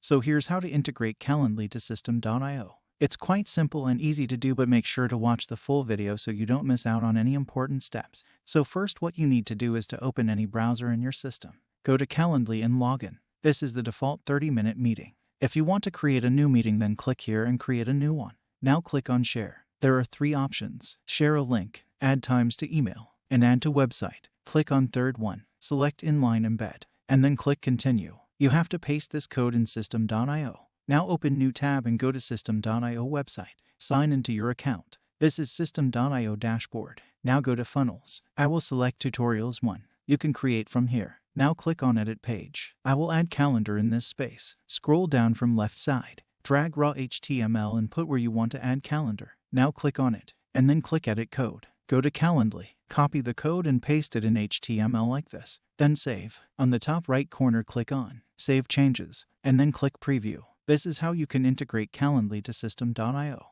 So here's how to integrate Calendly to Systeme.io. It's quite simple and easy to do, but make sure to watch the full video so you don't miss out on any important steps. So first, what you need to do is to open any browser in your system. Go to Calendly and log in. This is the default 30-minute meeting. If you want to create a new meeting, then click here and create a new one. Now click on Share. There are 3 options: share a link, add times to email, and add to website. Click on third one, select inline embed, and then click Continue. You have to paste this code in Systeme.io. Now open new tab and go to Systeme.io website. Sign into your account. This is Systeme.io dashboard. Now go to Funnels. I will select Tutorials 1. You can create from here. Now click on Edit Page. I will add calendar in this space. Scroll down from left side. Drag raw HTML and put where you want to add calendar. Now click on it, and then click Edit Code. Go to Calendly. Copy the code and paste it in HTML like this. Then save. On the top right corner, click on Save Changes, and then click Preview. This is how you can integrate Calendly to Systeme.io.